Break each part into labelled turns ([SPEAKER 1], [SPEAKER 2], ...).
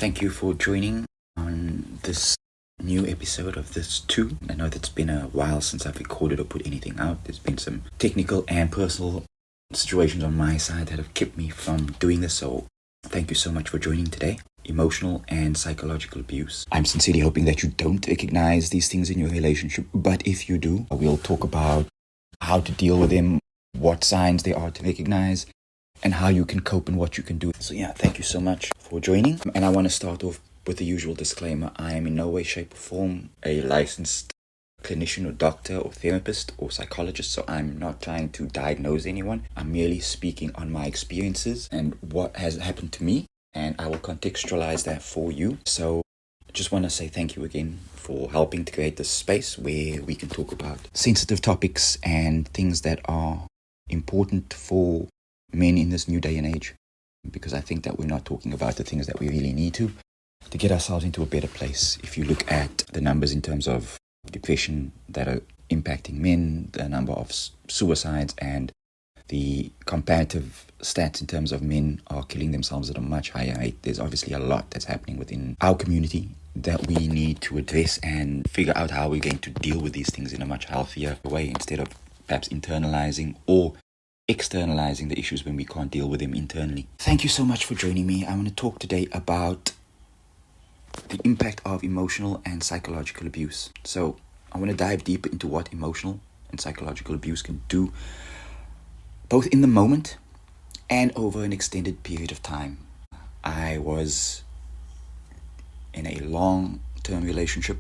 [SPEAKER 1] Thank you for joining on this new episode of this too. I know that's been a while since I've recorded or put anything out. There's been some technical and personal situations on my side that have kept me from doing this, so thank you so much for joining today. Emotional and psychological abuse. I'm sincerely hoping that you don't recognize these things in your relationship, but if you do, we'll talk about how to deal with them, what signs they are to recognize, and how you can cope and what you can do. So yeah, thank you so much for joining. And I want to start off with the usual disclaimer. I am in no way, shape or form a licensed clinician or doctor or therapist or psychologist, so I'm not trying to diagnose anyone. I'm merely speaking on my experiences and what has happened to me, and I will contextualize that for you. So I just want to say thank you again for helping to create this space where we can talk about sensitive topics and things that are important for men in this new day and age, because I think that we're not talking about the things that we really need to get ourselves into a better place. If you look at the numbers in terms of depression that are impacting men, the number of suicides, and the comparative stats in terms of men are killing themselves at a much higher rate, there's obviously a lot that's happening within our community that we need to address and figure out how we're going to deal with these things in a much healthier way, instead of perhaps internalizing or externalizing the issues when we can't deal with them internally. Thank you so much for joining me. I want to talk today about the impact of emotional and psychological abuse. So I want to dive deeper into what emotional and psychological abuse can do, both in the moment and over an extended period of time. I was in a long-term relationship,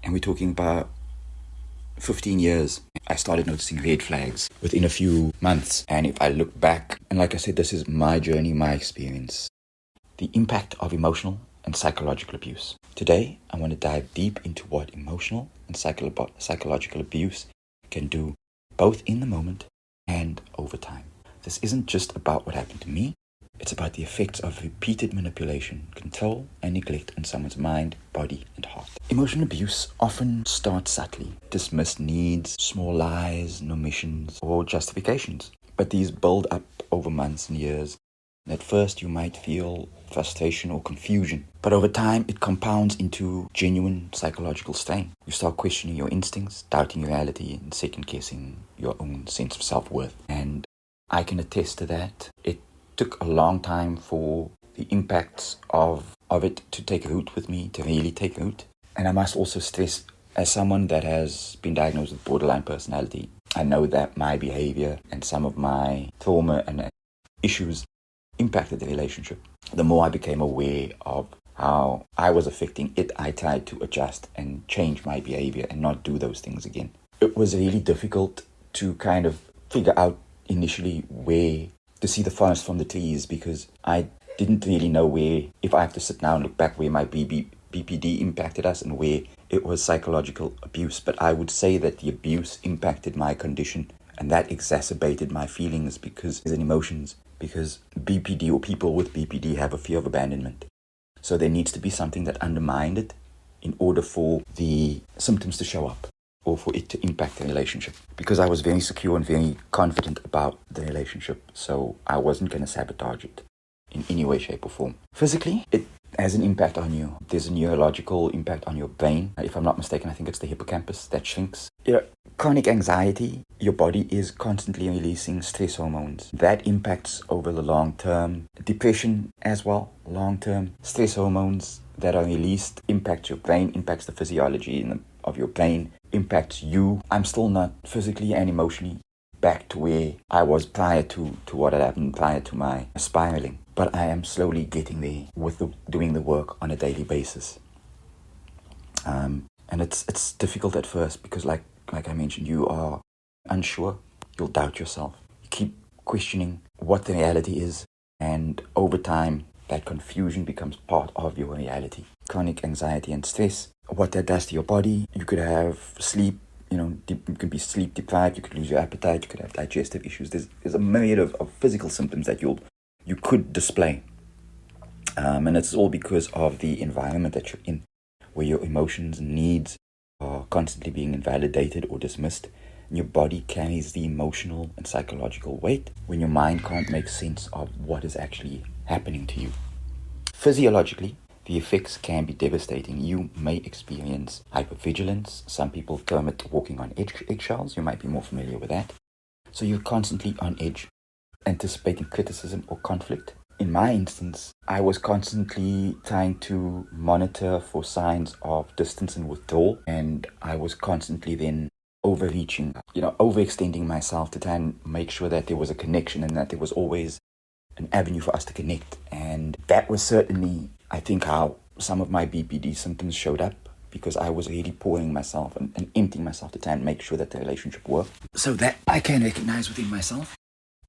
[SPEAKER 1] and we're talking about 15 years. I started noticing red flags within a few months. And if I look back, and like I said, this is my journey, my experience, the impact of emotional and psychological abuse. Today, I want to dive deep into what emotional and psychological abuse can do, both in the moment and over time. This isn't just about what happened to me. It's about the effects of repeated manipulation, control, and neglect on someone's mind, body, and heart. Emotional abuse often starts subtly. Dismissed needs, small lies, omissions, or justifications. But these build up over months and years. And at first, you might feel frustration or confusion. But over time, it compounds into genuine psychological strain. You start questioning your instincts, doubting reality, and second-guessing your own sense of self-worth. And I can attest to that. It took a long time for the impacts of it to take root with me, to really take root. And I must also stress, as someone that has been diagnosed with borderline personality, I know that my behavior and some of my trauma and issues impacted the relationship. The more I became aware of how I was affecting it, I tried to adjust and change my behavior and not do those things again. It was really difficult to kind of figure out initially where to see the forest from the trees, because I didn't really know where, if I have to sit now and look back, where my BPD impacted us and where it was psychological abuse. But I would say that the abuse impacted my condition, and that exacerbated my feelings and emotions, because BPD, or people with BPD, have a fear of abandonment. So there needs to be something that undermined it in order for the symptoms to show up, or for it to impact the relationship. Because I was very secure and very confident about the relationship, so I wasn't going to sabotage it in any way, shape or form. Physically, it has an impact on you. There's a neurological impact on your brain. If I'm not mistaken, I think it's the hippocampus that shrinks. Chronic anxiety, your body is constantly releasing stress hormones. That impacts over the long term. Depression as well, long term. Stress hormones that are released impact your brain, impacts the physiology of your brain, impacts you. I'm still not physically and emotionally back to where I was prior to what had happened, prior to my spiraling. But I am slowly getting there with doing the work on a daily basis. And it's difficult at first, because like I mentioned, you are unsure, you'll doubt yourself. You keep questioning what the reality is, and over time, that confusion becomes part of your reality. Chronic anxiety and stress, what that does to your body. You could have sleep, you could be sleep deprived, you could lose your appetite, you could have digestive issues. There's a myriad of physical symptoms that you could display. And it's all because of the environment that you're in, where your emotions and needs are constantly being invalidated or dismissed. And your body carries the emotional and psychological weight when your mind can't make sense of what is actually happening to you. Physiologically, the effects can be devastating. You may experience hypervigilance. Some people term it walking on eggshells. You might be more familiar with that. So you're constantly on edge, anticipating criticism or conflict. In my instance, I was constantly trying to monitor for signs of distance and withdrawal, and I was constantly then overreaching, overextending myself to try and make sure that there was a connection and that there was always an avenue for us to connect. And that was certainly, I think, how some of my BPD symptoms showed up, because I was really pouring myself and emptying myself to try and make sure that the relationship worked. So that I can recognize within myself.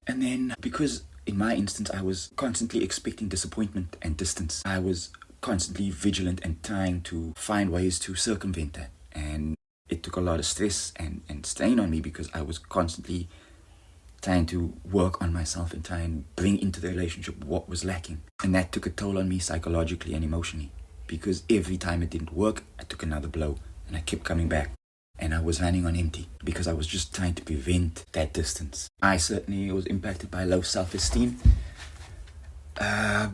[SPEAKER 1] And then, because in my instance, I was constantly expecting disappointment and distance, I was constantly vigilant and trying to find ways to circumvent that. And it took a lot of stress and strain on me, because I was constantly trying to work on myself and try and bring into the relationship what was lacking. And that took a toll on me psychologically and emotionally, because every time it didn't work, I took another blow and I kept coming back. And I was running on empty because I was just trying to prevent that distance. I certainly was impacted by low self-esteem, because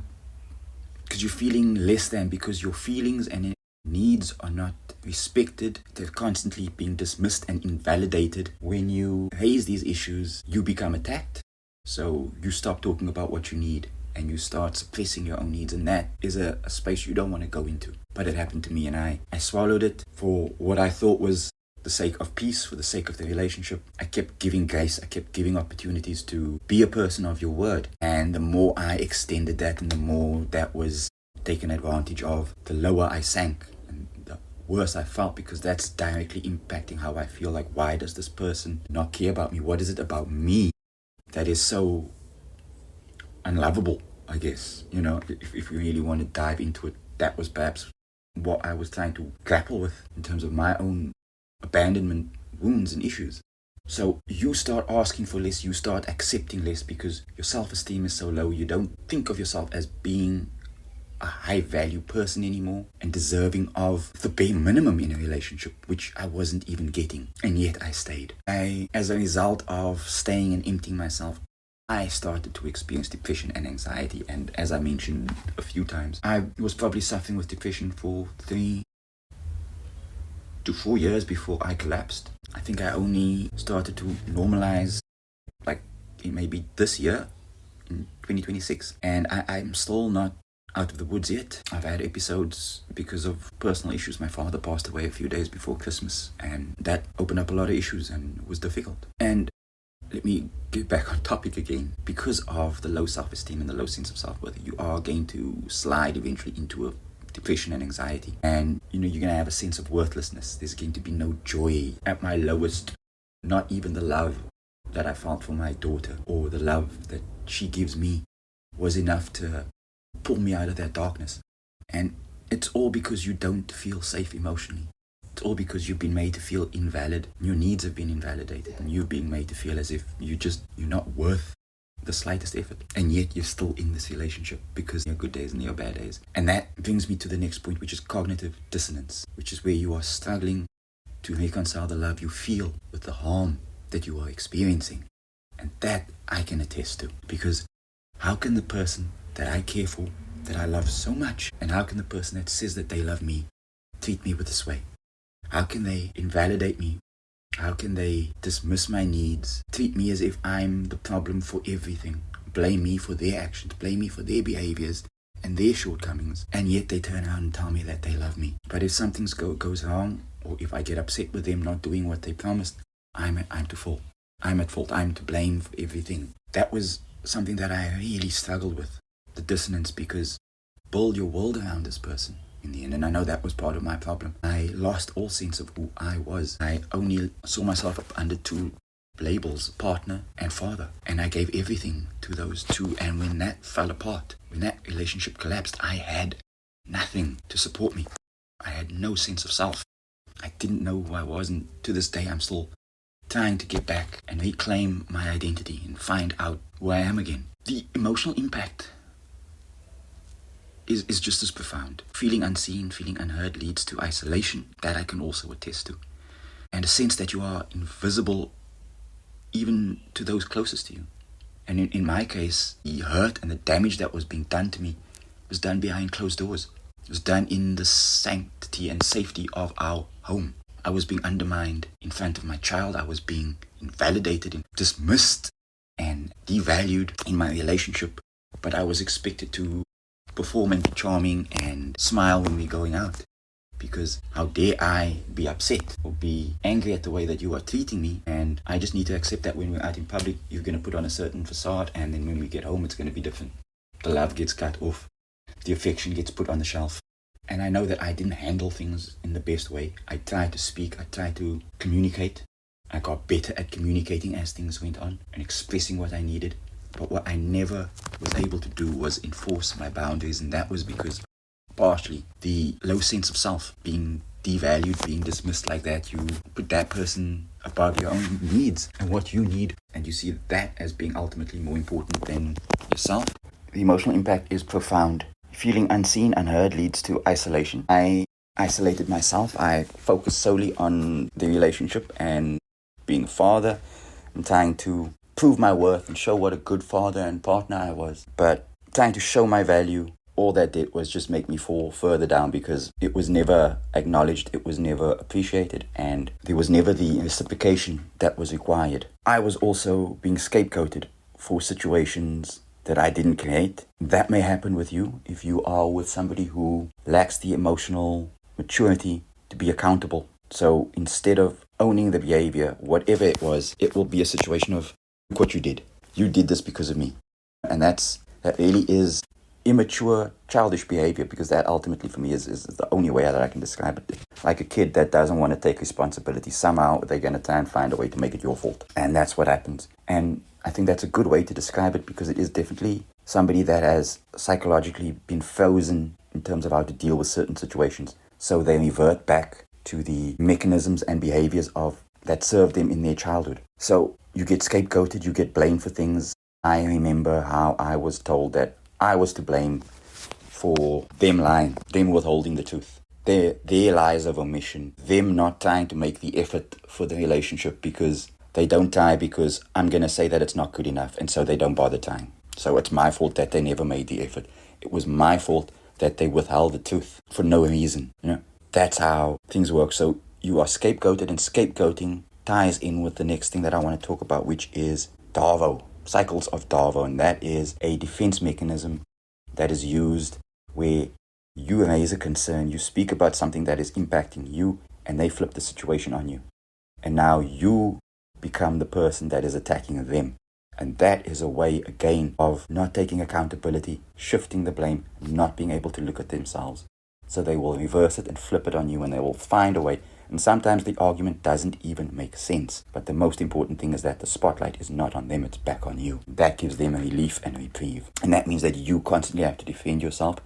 [SPEAKER 1] you're feeling less than, because your feelings and needs are not respected. They're constantly being dismissed and invalidated. When you raise these issues, you become attacked. So you stop talking about what you need and you start suppressing your own needs. And that is a space you don't want to go into. But it happened to me, and I swallowed it for what I thought was the sake of peace, for the sake of the relationship. I kept giving grace. I kept giving opportunities to be a person of your word. And the more I extended that and the more that was taken advantage of, the lower I sank and the worse I felt, because that's directly impacting how I feel. Like, why does this person not care about me? What is it about me that is so unlovable, I guess? If we really want to dive into it, that was perhaps what I was trying to grapple with in terms of my own abandonment wounds and issues. So you start asking for less, you start accepting less, because your self-esteem is so low. You don't think of yourself as being a high-value person anymore and deserving of the bare minimum in a relationship, which I wasn't even getting. And yet I stayed. As a result of staying and emptying myself, I started to experience depression and anxiety. And as I mentioned a few times, I was probably suffering with depression for 3 to 4 years before I collapsed. I think I only started to normalize like maybe this year in 2026, and I'm still not out of the woods yet. I've had episodes because of personal issues. My father passed away a few days before Christmas, and that opened up a lot of issues and was difficult. And let me get back on topic again. Because of the low self-esteem and the low sense of self-worth, you are going to slide eventually into a depression and anxiety, and you're going to have a sense of worthlessness. There's going to be no joy. At my lowest, not even the love that I felt for my daughter or the love that she gives me was enough to pull me out of that darkness. And it's all because you don't feel safe emotionally. It's all because you've been made to feel invalid. Your needs have been invalidated, and you've been made to feel as if you're not worth the slightest effort, and yet you're still in this relationship, because there are good days and there are bad days. And that brings me to the next point, which is cognitive dissonance, which is where you are struggling to reconcile the love you feel with the harm that you are experiencing. And that I can attest to, because how can the person that I care for, that I love so much, and how can the person that says that they love me treat me with this way? How can they invalidate me? How can they dismiss my needs, treat me as if I'm the problem for everything, blame me for their actions, blame me for their behaviors and their shortcomings, and yet they turn around and tell me that they love me? But if something goes wrong, or if I get upset with them not doing what they promised, I'm to fault. I'm at fault. I'm to blame for everything. That was something that I really struggled with, the dissonance, because build your world around this person in the end. And I know that was part of my problem. I lost all sense of who I was. I only saw myself up under 2 labels, partner and father. And I gave everything to those 2. And when that fell apart, when that relationship collapsed, I had nothing to support me. I had no sense of self. I didn't know who I was. And to this day, I'm still trying to get back and reclaim my identity and find out who I am again. The emotional impact is just as profound. Feeling unseen, feeling unheard leads to isolation. That I can also attest to. And a sense that you are invisible even to those closest to you. And in my case, the hurt and the damage that was being done to me was done behind closed doors. It was done in the sanctity and safety of our home. I was being undermined in front of my child. I was being invalidated and dismissed and devalued in my relationship. But I was expected to perform and be charming and smile when we're going out. Because how dare I be upset or be angry at the way that you are treating me? And I just need to accept that when we're out in public, you're going to put on a certain facade, and then when we get home, it's going to be different. The love gets cut off. The affection gets put on the shelf. And I know that I didn't handle things in the best way. I tried to speak. I tried to communicate. I got better at communicating as things went on and expressing what I needed. But what I never was able to do was enforce my boundaries, and that was because partially the low sense of self, being devalued, being dismissed like that, you put that person above your own needs and what you need, and you see that as being ultimately more important than yourself. The emotional impact is profound. Feeling unseen, unheard leads to isolation. I isolated myself. I focused solely on the relationship and being a father and trying to prove my worth and show what a good father and partner I was. But trying to show my value, all that did was just make me fall further down, because it was never acknowledged, it was never appreciated, and there was never the reciprocation that was required. I was also being scapegoated for situations that I didn't create. That may happen with you if you are with somebody who lacks the emotional maturity to be accountable. So instead of owning the behavior, whatever it was, it will be a situation of, look what you did. You did this because of me. And that really is immature, childish behavior, because that ultimately for me is the only way that I can describe it. Like a kid that doesn't want to take responsibility. Somehow they're going to try and find a way to make it your fault. And that's what happens. And I think that's a good way to describe it, because it is definitely somebody that has psychologically been frozen in terms of how to deal with certain situations. So they revert back to the mechanisms and behaviors that served them in their childhood. So you get scapegoated, you get blamed for things. I remember how I was told that I was to blame for them lying, them withholding the truth, their lies of omission, them not trying to make the effort for the relationship because they don't try, because I'm going to say that it's not good enough, and so they don't bother trying. So it's my fault that they never made the effort. It was my fault that they withheld the truth for no reason. That's how things work. So you are scapegoated, and scapegoating ties in with the next thing that I want to talk about, which is Darvo. Cycles of Darvo, and that is a defense mechanism that is used where you raise a concern, you speak about something that is impacting you, and they flip the situation on you. And now you become the person that is attacking them. And that is a way, again, of not taking accountability, shifting the blame, not being able to look at themselves. So they will reverse it and flip it on you, and they will find a way. And sometimes the argument doesn't even make sense. But the most important thing is that the spotlight is not on them, it's back on you. That gives them a relief and a reprieve. And that means that you constantly have to defend yourself.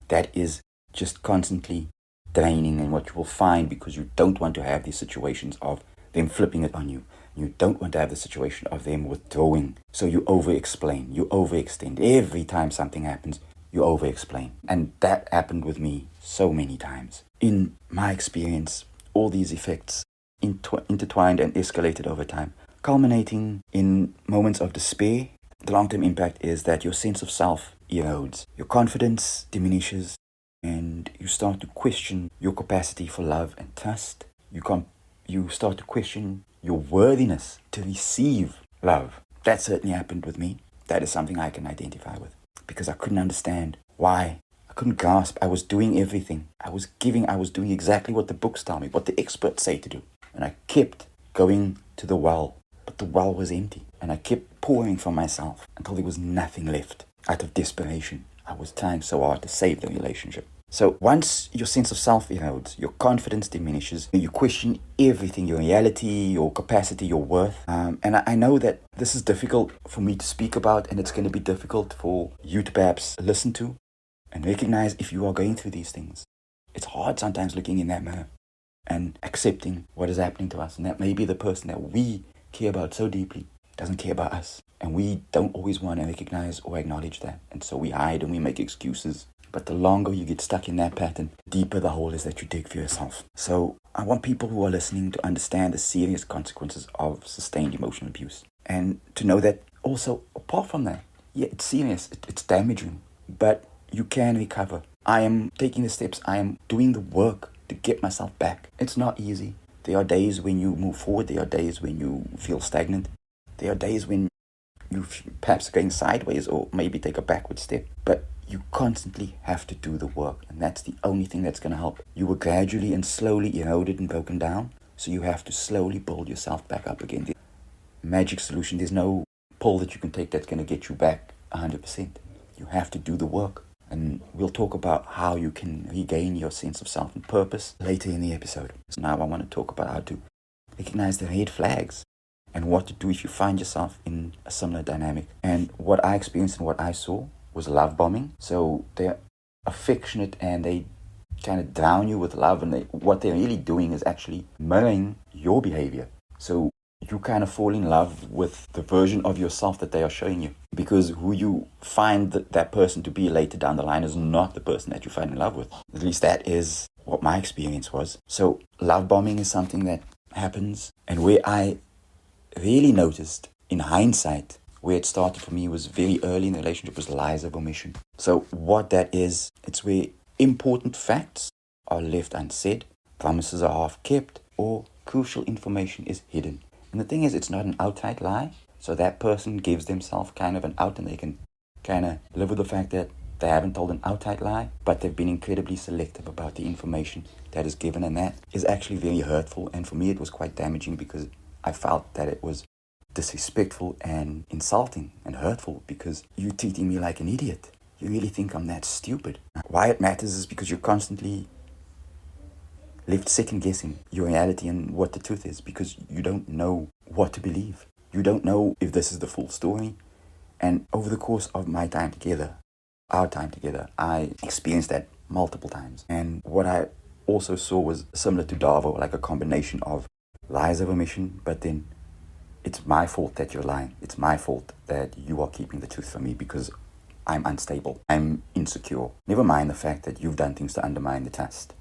[SPEAKER 1] That is just constantly draining, and what you will find, because you don't want to have these situations of them flipping it on you. You don't want to have the situation of them withdrawing. So you over-explain, you overextend. Every time something happens, you over-explain. And that happened with me so many times. In my experience, all these effects intertwined and escalated over time, culminating in moments of despair. The long-term impact is that your sense of self erodes. Your confidence diminishes, and you start to question your capacity for love and trust. You start to question your worthiness to receive love. That certainly happened with me. That is something I can identify with, because I couldn't understand why. I couldn't grasp. I was doing everything. I was doing exactly what the books tell me, what the experts say to do. And I kept going to the well, but the well was empty. And I kept pouring from myself until there was nothing left. Out of desperation, I was trying so hard to save the relationship. So once your sense of self erodes, your confidence diminishes, you question everything, your reality, your capacity, your worth. And I know that this is difficult for me to speak about, and it's going to be difficult for you to perhaps listen to and recognize if you are going through these things. It's hard sometimes looking in that mirror and accepting what is happening to us, and that maybe the person that we care about so deeply doesn't care about us. And we don't always want to recognize or acknowledge that. And so we hide and we make excuses. But the longer you get stuck in that pattern, the deeper the hole is that you dig for yourself. So I want people who are listening to understand the serious consequences of sustained emotional abuse. And to know that also, apart from that, yeah, it's serious, it's damaging. But You can recover. I am taking the steps. I am doing the work to get myself back. It's not easy. There are days when you move forward. There are days when you feel stagnant. There are days when you perhaps going sideways or maybe take a backward step. But you constantly have to do the work. And that's the only thing that's going to help. You were gradually and slowly eroded and broken down. So you have to slowly build yourself back up again. The magic solution, there's no pull that you can take that's going to get you back 100%. You have to do the work. And we'll talk about how you can regain your sense of self and purpose later in the episode. So now I want to talk about how to recognize the red flags and what to do if you find yourself in a similar dynamic. And what I experienced and what I saw was love bombing. So they're affectionate and they kind of drown you with love, and what they're really doing is actually mirroring your behavior. So you kind of fall in love with the version of yourself that they are showing you, because who you find that person to be later down the line is not the person that you find in love with. At least that is what my experience was. So love bombing is something that happens, and where I really noticed in hindsight where it started for me was very early in the relationship, was lies of omission. So what that is, it's where important facts are left unsaid, promises are half kept, or crucial information is hidden. And the thing is, it's not an outright lie. So that person gives themselves kind of an out, and they can kind of live with the fact that they haven't told an outright lie, but they've been incredibly selective about the information that is given. And that is actually very hurtful. And for me, it was quite damaging because I felt that it was disrespectful and insulting and hurtful, because you're treating me like an idiot. You really think I'm that stupid? Why it matters is because you're constantly left second guessing your reality and what the truth is, because you don't know what to believe. You don't know if this is the full story. And over the course of my time together, our time together, I experienced that multiple times. And what I also saw was similar to Darvo, like a combination of lies of omission, but then it's my fault that you're lying. It's my fault that you are keeping the truth from me because I'm unstable. I'm insecure. Never mind the fact that you've done things to undermine the trust,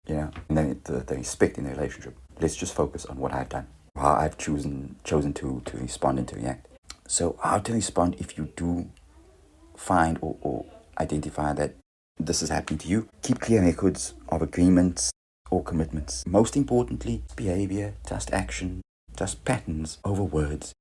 [SPEAKER 1] and then the respect in the relationship. Let's just focus on what I've done, how I've chosen to respond and to react. So how to respond if you do find or identify that this is happening to you. Keep clear records of agreements or commitments. Most importantly, behavior, just action, just patterns over words.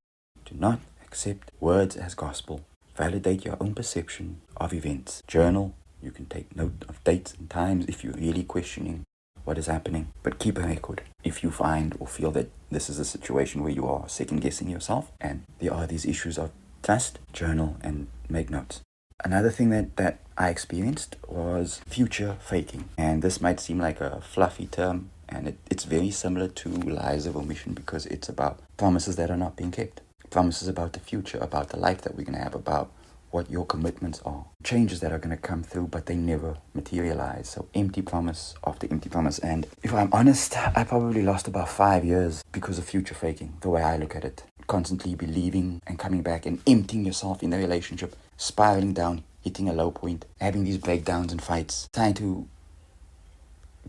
[SPEAKER 1] Do not accept words as gospel. Validate your own perception of events. Journal. You can take note of dates and times if you're really questioning what is happening. But keep a record. If you find or feel that this is a situation where you are second guessing yourself and there are these issues of trust, journal and make notes. Another thing that I experienced was future faking. And this might seem like a fluffy term, and it's very similar to lies of omission because it's about promises that are not being kept. Promises about the future, about the life that we're going to have, about what your commitments are. Changes that are going to come through, but they never materialize. So empty promise after empty promise. And if I'm honest, I probably lost about 5 years because of future faking, the way I look at it. Constantly believing and coming back and emptying yourself in the relationship, spiraling down, hitting a low point, having these breakdowns and fights, trying to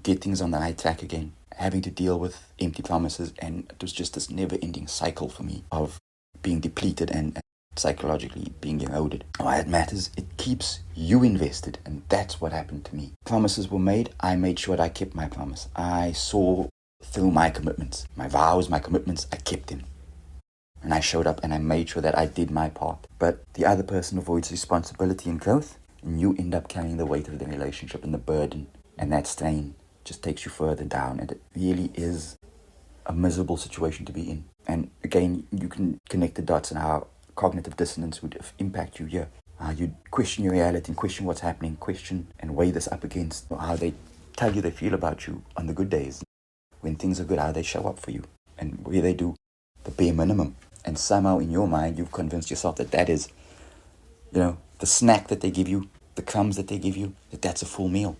[SPEAKER 1] get things on the right track again, having to deal with empty promises. And it was just this never-ending cycle for me of being depleted and psychologically being eroded. Why it matters, it keeps you invested, and that's what happened to me. Promises were made, I made sure that I kept my promise. I saw through my commitments, my vows, my commitments, I kept them. And I showed up and I made sure that I did my part. But the other person avoids responsibility and growth, and you end up carrying the weight of the relationship and the burden, and that strain just takes you further down, and it really is a miserable situation to be in. And again, you can connect the dots and how cognitive dissonance would impact you here. You'd question your reality and question what's happening, question and weigh this up against how they tell you they feel about you on the good days. When things are good, how they show up for you and where they do the bare minimum. And somehow in your mind, you've convinced yourself that is, the snack that they give you, the crumbs that they give you, that's a full meal.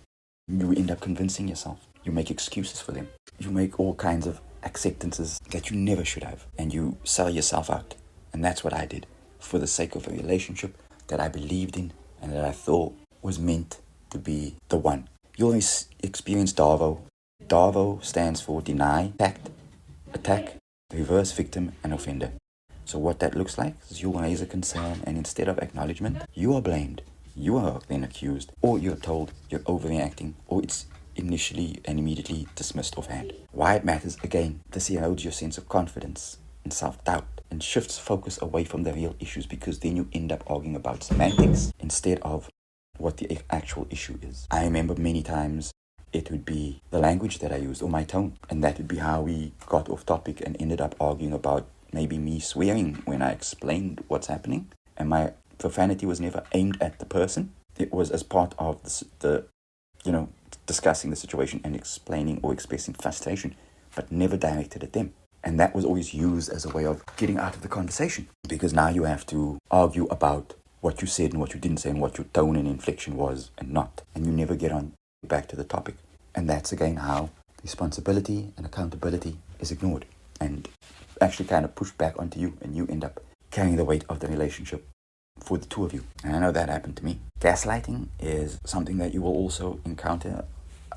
[SPEAKER 1] You end up convincing yourself. You make excuses for them. You make all kinds of acceptances that you never should have. And you sell yourself out. And that's what I did for the sake of a relationship that I believed in and that I thought was meant to be the one. You always experience DARVO. DARVO stands for deny, attack, reverse victim, and offender. So what that looks like is you raise a concern, and instead of acknowledgement, you are blamed. you are then accused, or you're told you're overreacting, or it's initially and immediately dismissed offhand. Why it matters, again, this erodes your sense of confidence and self-doubt and shifts focus away from the real issues, because then you end up arguing about semantics instead of what the actual issue is. I remember many times it would be the language that I used or my tone, and that would be how we got off topic and ended up arguing about maybe me swearing when I explained what's happening, and my profanity was never aimed at the person. It was as part of the discussing the situation and explaining or expressing frustration, but never directed at them. And that was always used as a way of getting out of the conversation, because now you have to argue about what you said and what you didn't say and what your tone and inflection was and not. And you never get on back to the topic. And that's again how responsibility and accountability is ignored and actually kind of pushed back onto you, and you end up carrying the weight of the relationship for the two of you. And I know that happened to me. Gaslighting is something that you will also encounter.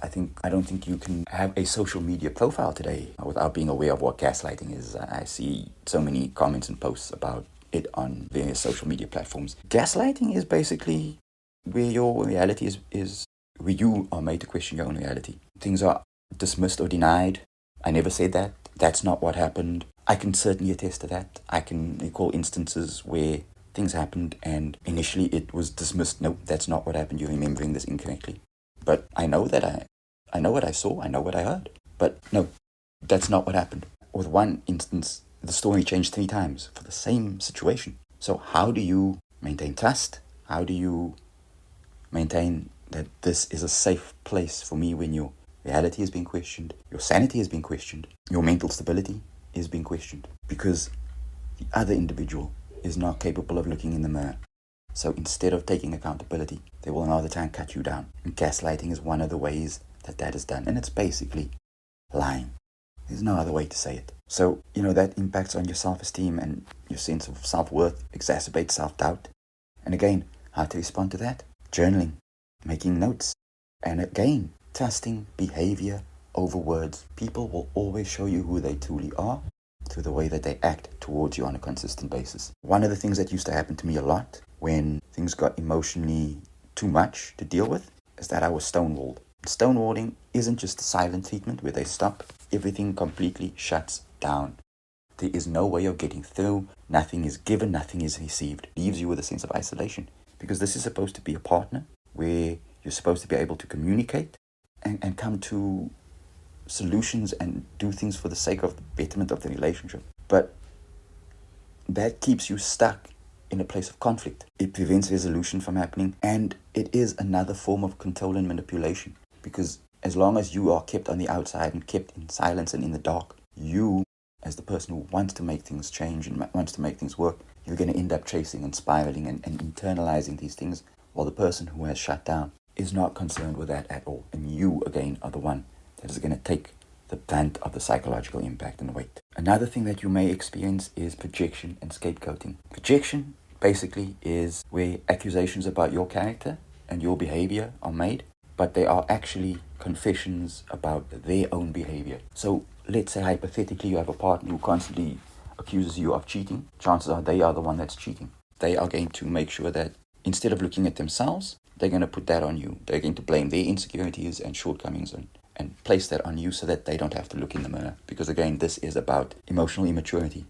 [SPEAKER 1] I don't think you can have a social media profile today without being aware of what gaslighting is. I see so many comments and posts about it on various social media platforms. Gaslighting is basically where your reality is where you are made to question your own reality. Things are dismissed or denied. I never said that. That's not what happened. I can certainly attest to that. I can recall instances where things happened and initially it was dismissed. No, that's not what happened. You're remembering this incorrectly. But I know that I know what I saw, I know what I heard. But no, that's not what happened. With one instance, the story changed 3 times for the same situation. So how do you maintain trust? How do you maintain that this is a safe place for me when your reality is being questioned, your sanity is being questioned, your mental stability is being questioned? Because the other individual is not capable of looking in the mirror. So instead of taking accountability, they will another time cut you down. And gaslighting is one of the ways that is done. And it's basically lying. There's no other way to say it. So, that impacts on your self-esteem and your sense of self-worth, exacerbates self-doubt. And again, how to respond to that? Journaling, making notes. And again, trusting behavior over words. People will always show you who they truly are through the way that they act towards you on a consistent basis. One of the things that used to happen to me a lot when things got emotionally too much to deal with is that I was stonewalled. Stonewalling isn't just a silent treatment where they stop. Everything completely shuts down. There is no way of getting through. Nothing is given, nothing is received. It leaves you with a sense of isolation, because this is supposed to be a partner where you're supposed to be able to communicate and come to solutions and do things for the sake of the betterment of the relationship. But that keeps you stuck in a place of conflict. It prevents resolution from happening, and it is another form of control and manipulation, because as long as you are kept on the outside and kept in silence and in the dark, you, as the person who wants to make things change and wants to make things work, you're going to end up chasing and spiraling and internalizing these things, while the person who has shut down is not concerned with that at all. And you, again, are the one that is going to take the brunt of the psychological impact and weight. Another thing that you may experience is projection and scapegoating. Projection basically is where accusations about your character and your behavior are made, but they are actually confessions about their own behavior. So let's say hypothetically you have a partner who constantly accuses you of cheating. Chances are they are the one that's cheating. They are going to make sure that instead of looking at themselves, they're going to put that on you. They're going to blame their insecurities and shortcomings and place that on you so that they don't have to look in the mirror. Because again, this is about emotional immaturity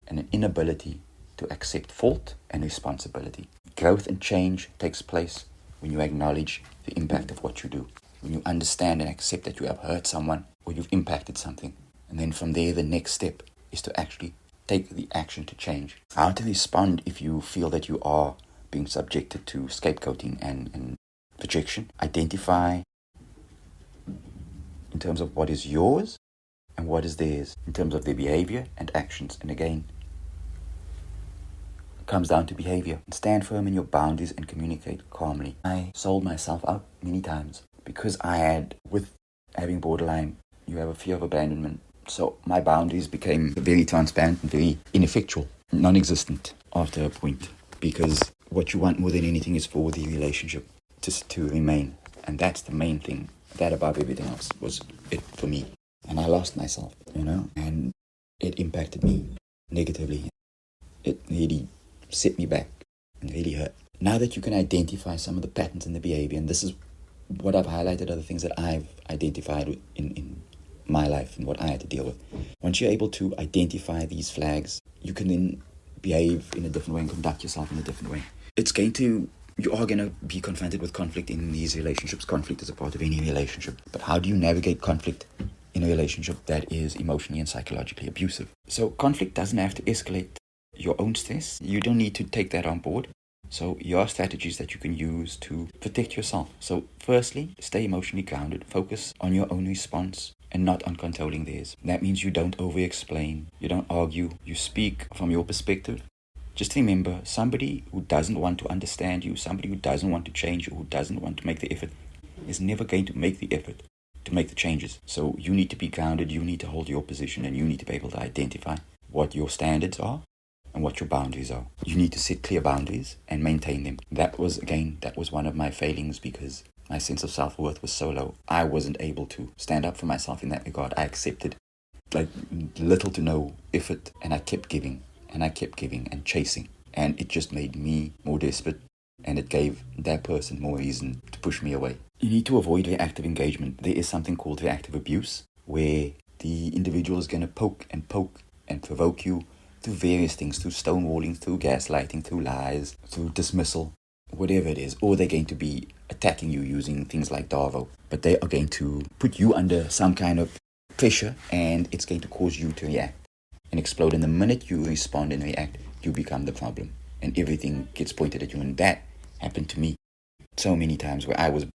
[SPEAKER 1] and an inability to accept fault and responsibility. Growth and change takes place when you acknowledge the impact of what you do, when you understand and accept that you have hurt someone or you've impacted something. And then from there, the next step is to actually take the action to change. How to respond if you feel that you are being subjected to scapegoating and projection. Identify in terms of what is yours and what is theirs, in terms of their behavior and actions. And again, it comes down to behavior. Stand firm in your boundaries and communicate calmly. I sold myself out many times because I had, with having borderline, you have a fear of abandonment. So my boundaries became very transparent and very ineffectual, non-existent after a point, because what you want more than anything is for the relationship just to remain. And that's the main thing. That above everything else was it for me. And I lost myself, and it impacted me negatively. It really set me back and really hurt. Now that you can identify some of the patterns in the behavior, and this is what I've highlighted are the things that I've identified in my life and what I had to deal with. Once you're able to identify these flags, you can then behave in a different way and conduct yourself in a different way. You are going to be confronted with conflict in these relationships. Conflict is a part of any relationship. But how do you navigate conflict in a relationship that is emotionally and psychologically abusive? So conflict doesn't have to escalate your own stress. You don't need to take that on board. So here are strategies that you can use to protect yourself. So firstly, stay emotionally grounded. Focus on your own response and not on controlling theirs. That means you don't over-explain, you don't argue, you speak from your perspective. Just remember, somebody who doesn't want to understand you, somebody who doesn't want to change you, who doesn't want to make the effort, is never going to make the effort to make the changes. So you need to be grounded, you need to hold your position, and you need to be able to identify what your standards are and what your boundaries are. You need to set clear boundaries and maintain them. That was one of my failings because my sense of self-worth was so low. I wasn't able to stand up for myself in that regard. I accepted little to no effort, and I kept giving and chasing, and it just made me more desperate, and it gave that person more reason to push me away. You need to avoid reactive engagement. There is something called reactive abuse, where the individual is going to poke and provoke you through various things, through stonewalling, through gaslighting, through lies, through dismissal, whatever it is, or they're going to be attacking you using things like Darvo, but they are going to put you under some kind of pressure, and it's going to cause you to react and explode. And the minute you respond and react, you become the problem, and everything gets pointed at you. And that happened to me so many times, where I was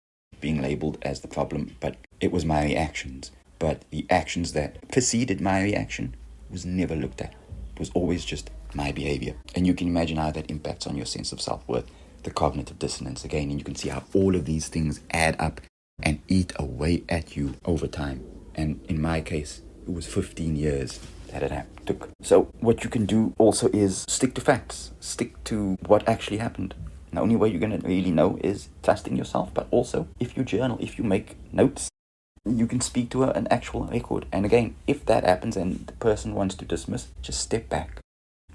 [SPEAKER 1] being labeled as the problem, but it was my reactions. But the actions that preceded my reaction was never looked at. It was always just my behavior. And you can imagine how that impacts on your sense of self-worth, the cognitive dissonance again, and you can see how all of these things add up and eat away at you over time. And in my case, it was 15 years that it took. So what you can do also is stick to facts, stick to what actually happened. The only way you're going to really know is trusting yourself, but also if you journal, if you make notes, you can speak to an actual record. And again, if that happens and the person wants to dismiss, just step back,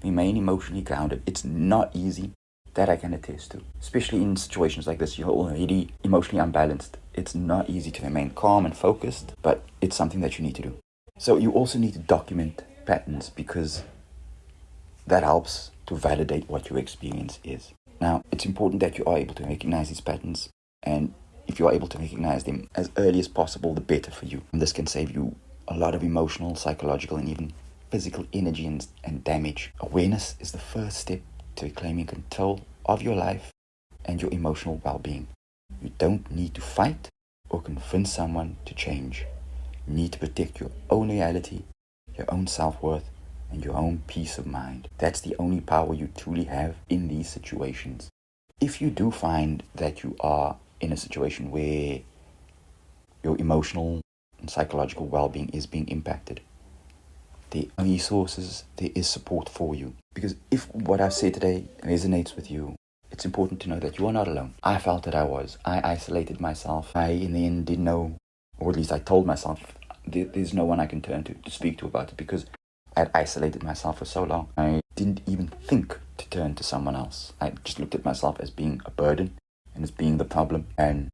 [SPEAKER 1] remain emotionally grounded. It's not easy, that I can attest to, especially in situations like this. You're already emotionally unbalanced. It's not easy to remain calm and focused, but it's something that you need to do. So you also need to document patterns, because that helps to validate what your experience is. Now, it's important that you are able to recognize these patterns, and if you are able to recognize them as early as possible, the better for you. And this can save you a lot of emotional, psychological, and even physical energy and damage. Awareness is the first step to reclaiming control of your life and your emotional well-being. You don't need to fight or convince someone to change. You need to protect your own reality, your own self-worth, and your own peace of mind. That's the only power you truly have in these situations. If you do find that you are in a situation where your emotional and psychological well-being is being impacted, there are resources, there is support for you. Because if what I've said today resonates with you, it's important to know that you are not alone. I felt that I was. I isolated myself. I, in the end, didn't know, or at least I told myself, there's no one I can turn to speak to about it, because I'd isolated myself for so long. I didn't even think to turn to someone else. I just looked at myself as being a burden and as being the problem. And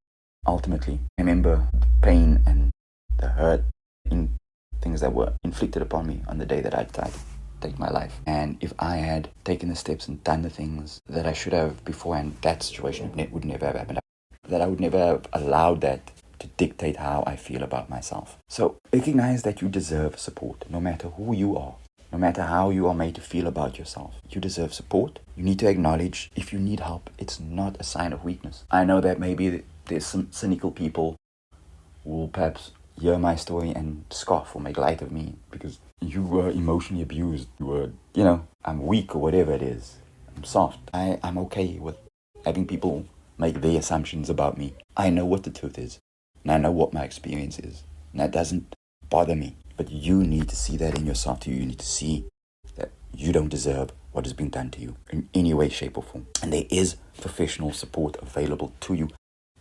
[SPEAKER 1] ultimately, I remember the pain and the hurt in things that were inflicted upon me on the day that I tried to take my life. And if I had taken the steps and done the things that I should have beforehand, that situation would never have happened. That I would never have allowed that to dictate how I feel about myself. So recognize that you deserve support, no matter who you are, no matter how you are made to feel about yourself. You deserve support. You need to acknowledge if you need help, it's not a sign of weakness. I know that maybe there's some cynical people who will perhaps hear my story and scoff or make light of me because you were emotionally abused. You were, I'm weak or whatever it is. I'm soft. I'm okay with having people make their assumptions about me. I know what the truth is. And I know what my experience is. And that doesn't bother me. But you need to see that in yourself too. You need to see that you don't deserve what has been done to you in any way, shape or form. And there is professional support available to you.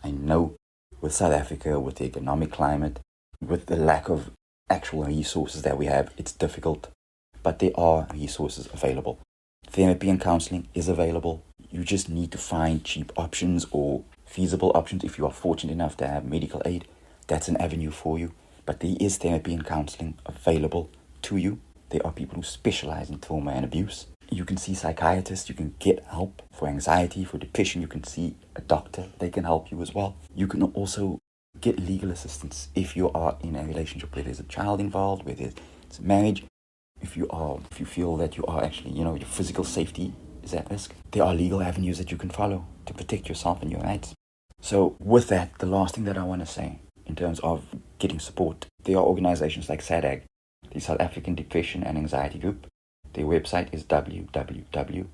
[SPEAKER 1] I know with South Africa, with the economic climate, with the lack of actual resources that we have, it's difficult. But there are resources available. Therapy and counseling is available. You just need to find cheap options or feasible options. If you are fortunate enough to have medical aid, that's an avenue for you. But there is therapy and counseling available to you. There are people who specialize in trauma and abuse. You can see psychiatrists. You can get help for anxiety, for depression. You can see a doctor. They can help you as well. You can also get legal assistance if you are in a relationship where there's a child involved, where there's a marriage. If you feel that you are actually, your physical safety is at risk, there are legal avenues that you can follow to protect yourself and your rights. So with that, the last thing that I want to say in terms of getting support, there are organizations like SADAG, the South African Depression and Anxiety Group. Their website is www.sadag,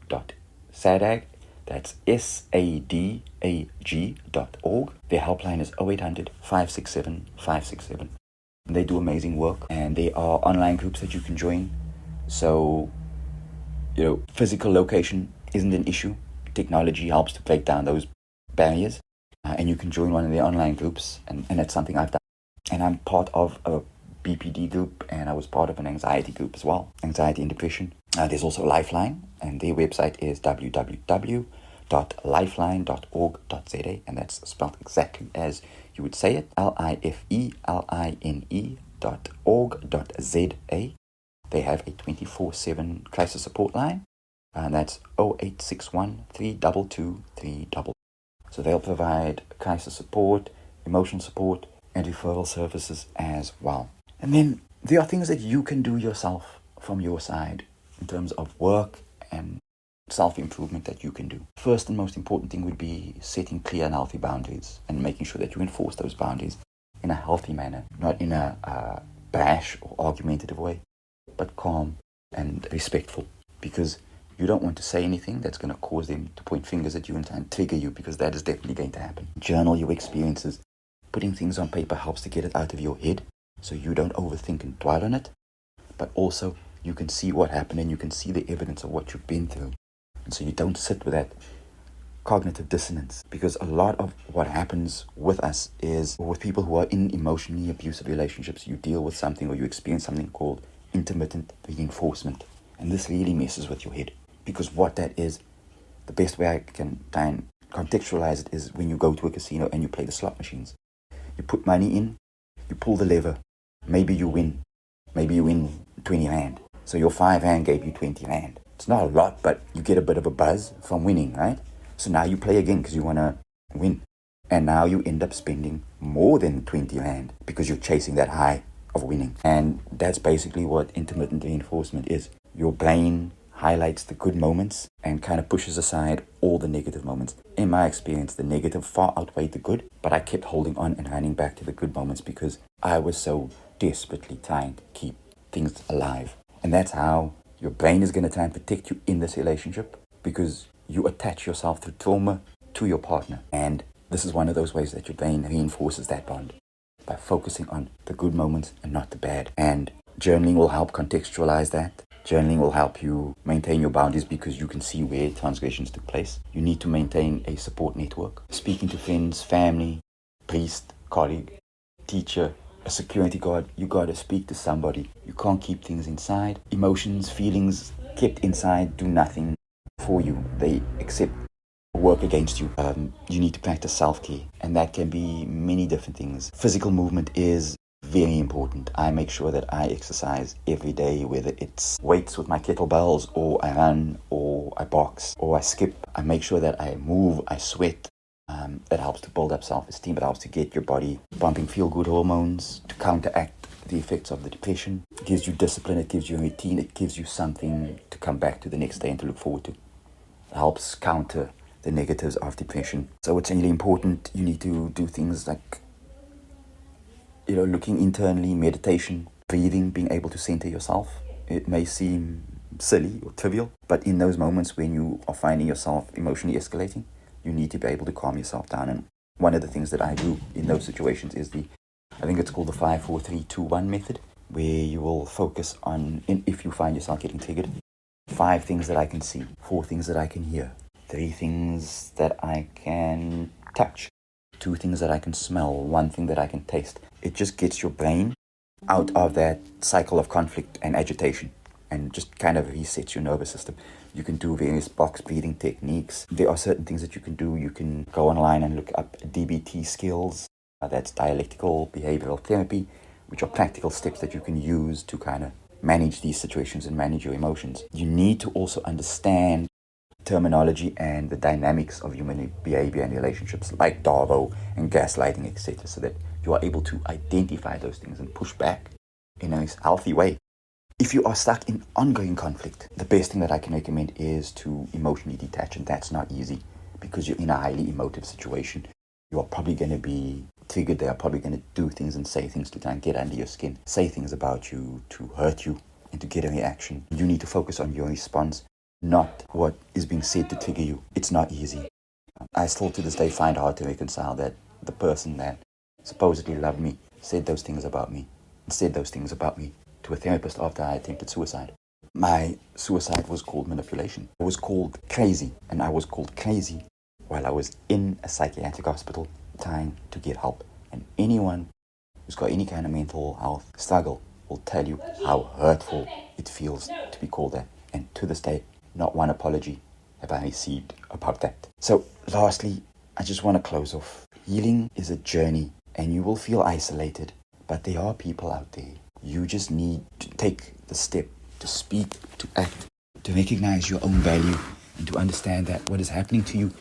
[SPEAKER 1] that's SADAG.org. Their helpline is 0800 567 567. They do amazing work, and there are online groups that you can join. So, physical location isn't an issue. Technology helps to break down those barriers, and you can join one of their online groups, and that's something I've done. And I'm part of a BPD group, and I was part of an anxiety group as well, anxiety and depression. There's also Lifeline, and their website is www.lifeline.org.za, and that's spelled exactly as you would say it, lifeline.org.za. They have a 24/7 crisis support line, and that's 0861 322 322. So they'll provide crisis support, emotional support, and referral services as well. And then there are things that you can do yourself from your side in terms of work and self-improvement that you can do. First and most important thing would be setting clear and healthy boundaries and making sure that you enforce those boundaries in a healthy manner, not in a brash or argumentative way, but calm and respectful, because you don't want to say anything that's going to cause them to point fingers at you and trigger you, because that is definitely going to happen. Journal your experiences. Putting things on paper helps to get it out of your head so you don't overthink and dwell on it, but also you can see what happened and you can see the evidence of what you've been through. And so you don't sit with that cognitive dissonance, because a lot of what happens with us is, with people who are in emotionally abusive relationships, you deal with something or you experience something called intermittent reinforcement. And this really messes with your head, because what that is, the best way I can try and contextualize it is when you go to a casino and you play the slot machines. You put money in, you pull the lever, maybe you win 20 rand. So your 5 rand gave you 20 rand. It's not a lot, but you get a bit of a buzz from winning, right? So now you play again because you want to win. And now you end up spending more than 20 rand because you're chasing that high of winning. And that's basically what intermittent reinforcement is. Your brain highlights the good moments and kind of pushes aside all the negative moments. In my experience, the negative far outweighed the good, but I kept holding on and running back to the good moments because I was so desperately trying to keep things alive. And that's how your brain is going to try and protect you in this relationship, because you attach yourself through trauma to your partner. And this is one of those ways that your brain reinforces that bond, by focusing on the good moments and not the bad. And journaling will help contextualize that. Journaling will help you maintain your boundaries because you can see where transgressions took place. You need to maintain a support network. Speaking to friends, family, priest, colleague, teacher, a security guard. You got to speak to somebody. You can't keep things inside. Emotions, feelings kept inside do nothing for you. They accept work against you. You need to practice self-care, and that can be many different things. Physical movement is very important. I make sure that I exercise every day, whether it's weights with my kettlebells, or I run, or I box, or I skip. I make sure that I move, I sweat. That helps to build up self-esteem. It helps to get your body pumping feel-good hormones to counteract the effects of the depression. It gives you discipline, it gives you a routine, it gives you something to come back to the next day and to look forward to. It helps counter the negatives of depression. So it's really important. You need to do things like, looking internally, meditation, breathing, being able to center yourself. It may seem silly or trivial, but in those moments when you are finding yourself emotionally escalating, you need to be able to calm yourself down. And one of the things that I do in those situations is I think it's called the 5, 4, 3, 2, 1 method, where you will focus on, if you find yourself getting triggered, 5 things that I can see, 4 things that I can hear, 3 things that I can touch, 2 things that I can smell, 1 thing that I can taste. It just gets your brain out of that cycle of conflict and agitation. and just kind of resets your nervous system. You can do various box breathing techniques. There are certain things that you can do. You can go online and look up DBT skills. That's dialectical behavioral therapy, which are practical steps that you can use to kind of manage these situations and manage your emotions. You need to also understand terminology and the dynamics of human behavior and relationships like Darvo and gaslighting, etc., so that you are able to identify those things and push back in a healthy way. If you are stuck in ongoing conflict, the best thing that I can recommend is to emotionally detach, and that's not easy because you're in a highly emotive situation. You are probably going to be triggered. They are probably going to do things and say things to try and get under your skin, say things about you to hurt you and to get a reaction. You need to focus on your response, not what is being said to trigger you. It's not easy. I still to this day find it hard to reconcile that the person that supposedly loved me said those things about me to a therapist after I attempted suicide. My suicide was called manipulation. It was called crazy, and I was called crazy while I was in a psychiatric hospital trying to get help. And anyone who's got any kind of mental health struggle will tell you how hurtful it feels to be called that. And to this day, not one apology have I received about that. So lastly, I just want to close off. Healing is a journey, and you will feel isolated, but there are people out there. You just need to take the step to speak, to act, to recognize your own value, and to understand that what is happening to you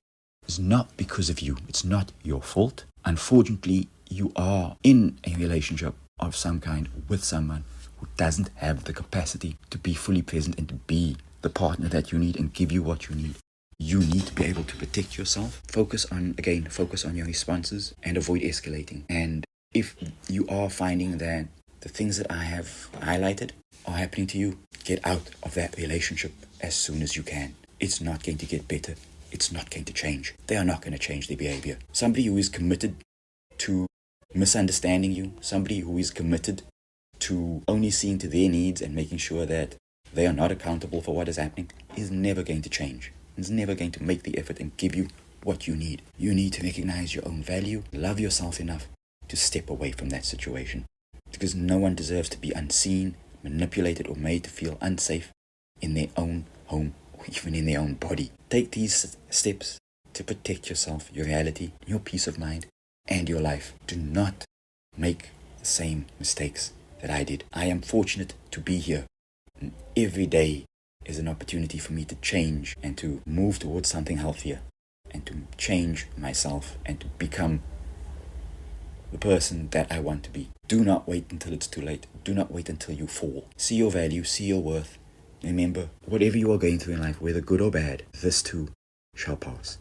[SPEAKER 1] is not because of you. It's not your fault. Unfortunately, you are in a relationship of some kind with someone who doesn't have the capacity to be fully present and to be the partner that you need and give you what you need. You need to be able to protect yourself. Focus on your responses and avoid escalating. And if you are finding that the things that I have highlighted are happening to you, get out of that relationship as soon as you can. It's not going to get better. It's not going to change. They are not going to change their behavior. Somebody who is committed to misunderstanding you, somebody who is committed to only seeing to their needs and making sure that they are not accountable for what is happening, is never going to change. Is never going to make the effort and give you what you need. You need to recognize your own value, love yourself enough to step away from that situation. Because no one deserves to be unseen, manipulated, or made to feel unsafe in their own home or even in their own body. Take these steps to protect yourself, your reality, your peace of mind, and your life. Do not make the same mistakes that I did. I am fortunate to be here. And every day is an opportunity for me to change and to move towards something healthier and to change myself and to become the person that I want to be. Do not wait until it's too late. Do not wait until you fall. See your value, see your worth. Remember, whatever you are going through in life, whether good or bad, this too shall pass.